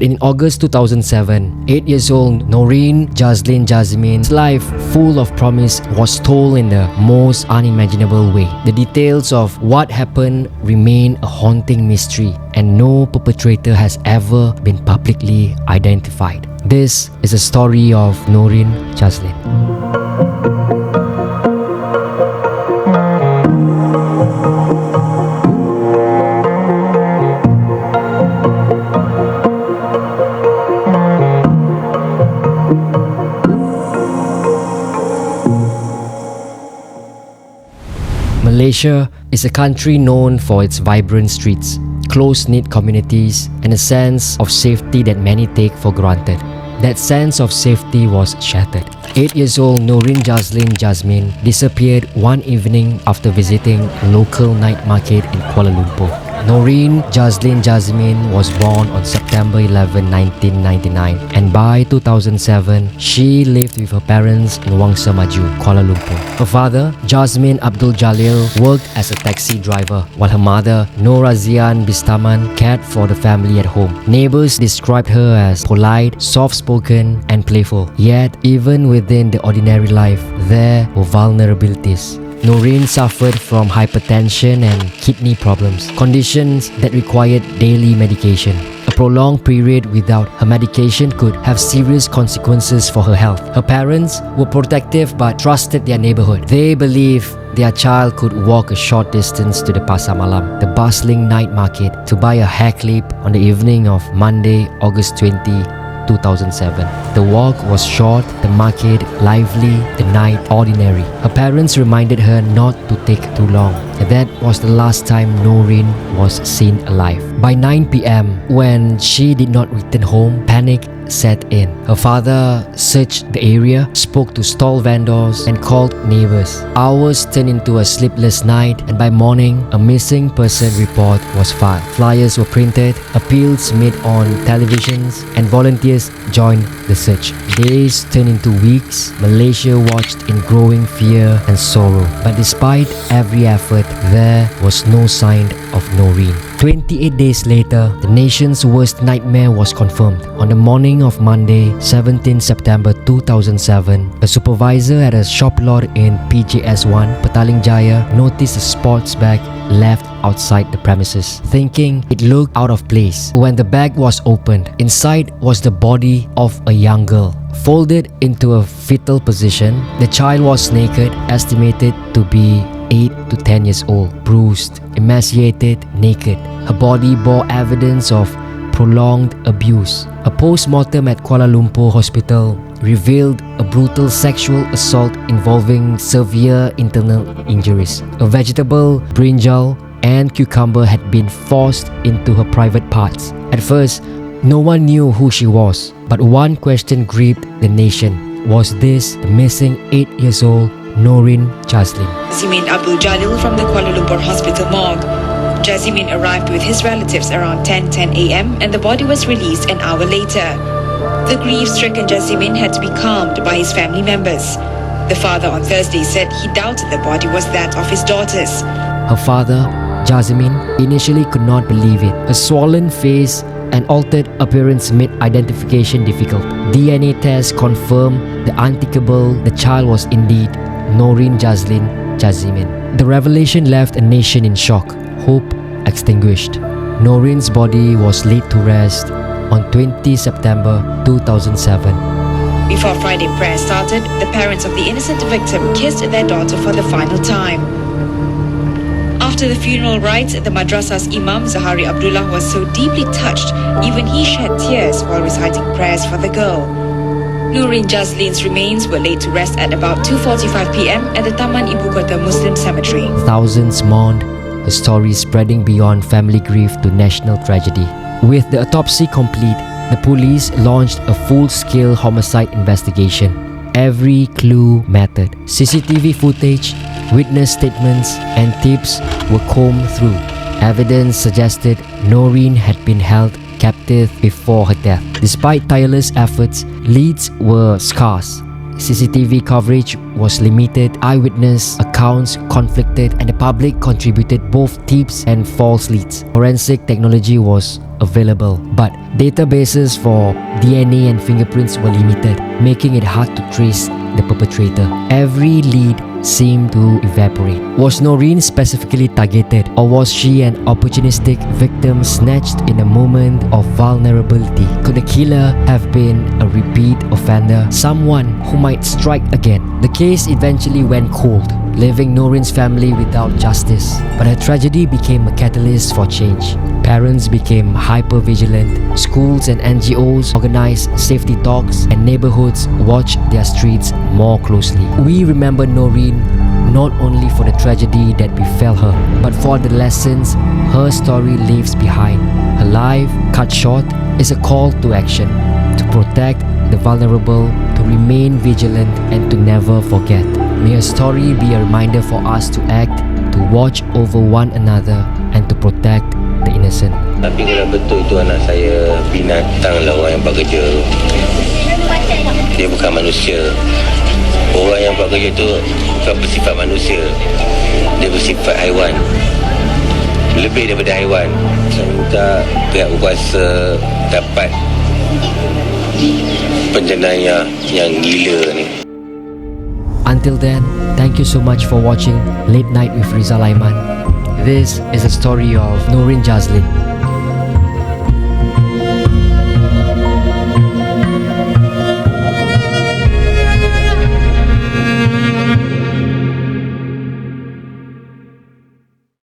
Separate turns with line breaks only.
In August 2007, 8 years old Noreen Jazlyn Jasmine's life, full of promise, was told in the most unimaginable way. The details of what happened remain a haunting mystery, and no perpetrator has ever been publicly identified. This is a story of Noreen Jazlyn. Malaysia is a country known for its vibrant streets, close-knit communities, and a sense of safety that many take for granted. That sense of safety was shattered. 8 years old Noreen Jazlyn Jasmine disappeared one evening after visiting a local night market in Kuala Lumpur. Noreen Jazlyn Jasmine was born on September 11, 1999, and by 2007, she lived with her parents in Wangsa Maju, Kuala Lumpur. Her father, Jasmine Abdul Jalil, worked as a taxi driver, while her mother, Norazian Bistaman, cared for the family at home. Neighbors described her as polite, soft-spoken, and playful. Yet, even within the ordinary life, there were vulnerabilities. Noreen suffered from hypertension and kidney problems, conditions that required daily medication. A prolonged period without her medication could have serious consequences for her health. Her parents were protective but trusted their neighborhood. They believed their child could walk a short distance to the Pasar Malam, the bustling night market, to buy a hair clip on the evening of Monday, August 20, 2007. The walk was short, the market lively, the night ordinary. Her parents reminded her not to take too long. That was the last time Noreen was seen alive. By 9 p.m., when she did not return home, panic set in. Her father searched the area, spoke to stall vendors, and called neighbors. Hours turned into a sleepless night, and by morning, a missing person report was filed. Flyers were printed, appeals made on televisions, and volunteers joined the search. Days turned into weeks. Malaysia watched in growing fear and sorrow. But despite every effort, there was no sign of Noreen. 28 days later, the nation's worst nightmare was confirmed. On the morning of Monday, 17 September 2007, a supervisor at a shop lot in PJS1, Petaling Jaya, noticed a sports bag left outside the premises, thinking it looked out of place. When the bag was opened, inside was the body of a young girl. Folded into a fetal position, the child was naked, estimated to be 8 to 10 years old, bruised, emaciated, naked. Her body bore evidence of prolonged abuse. A post-mortem at Kuala Lumpur Hospital revealed a brutal sexual assault involving severe internal injuries. A vegetable, brinjal, and cucumber had been forced into her private parts. At first, no one knew who she was, but one question gripped the nation. Was this the missing 8 years old Noreen Jazlyn?
Jasmine Abdul Jalil from the Kuala Lumpur Hospital morgue. Jasmine arrived with his relatives around 10 a.m. and the body was released an hour later. The grief-stricken Jasmine had to be calmed by his family members. The father on Thursday said he doubted the body was that of his daughters.
Her father, Jasmine, initially could not believe it. Her swollen face and altered appearance made identification difficult. DNA tests confirmed the unthinkable. The child was indeed Noreen Jazlyn Jasmine. The revelation left a nation in shock, hope extinguished. Noreen's body was laid to rest on 20 September 2007.
Before Friday prayer started, the parents of the innocent victim kissed their daughter for the final time. After the funeral rites, the madrasa's Imam Zahari Abdullah was so deeply touched, even he shed tears while reciting prayers for the girl. Noreen Jazlyn's remains were laid to rest at about 2:45 p.m. at the Taman Ibu Kota Muslim Cemetery.
Thousands mourned, the story spreading beyond family grief to national tragedy. With the autopsy complete, the police launched a full-scale homicide investigation. Every clue mattered. CCTV footage, witness statements, and tips were combed through. Evidence suggested Noreen had been held captive before her death. Despite tireless efforts, leads were scarce. CCTV coverage was limited, eyewitness accounts accounts conflicted and the public contributed both tips and false leads. Forensic technology was available, but databases for DNA and fingerprints were limited, making it hard to trace the perpetrator. Every lead seemed to evaporate. Was Noreen specifically targeted, or was she an opportunistic victim snatched in a moment of vulnerability? Could the killer have been a repeat offender, someone who might strike again? The case eventually went cold, leaving Noreen's family without justice. But her tragedy became a catalyst for change. Parents became hyper-vigilant, schools and NGOs organized safety talks, and neighborhoods watched their streets more closely. We remember Noreen not only for the tragedy that befell her, but for the lessons her story leaves behind. Her life, cut short, is a call to action, to protect the vulnerable, to remain vigilant, and to never forget. May her story be a reminder for us to act, to watch over one another, and to protect the innocent.
Tapi kalau betul itu anak saya, binatang lah orang yang buat kerja. Dia bukan manusia. Orang yang buat kerja tu bukan bersifat manusia. Dia bersifat haiwan. Lebih daripada haiwan. Saya minta pihak berkuasa dapat penjenayah yang gila ni.
Until then, thank you so much for watching Late Night with Rizal Aiman. This is a story of Noreen Jazlin.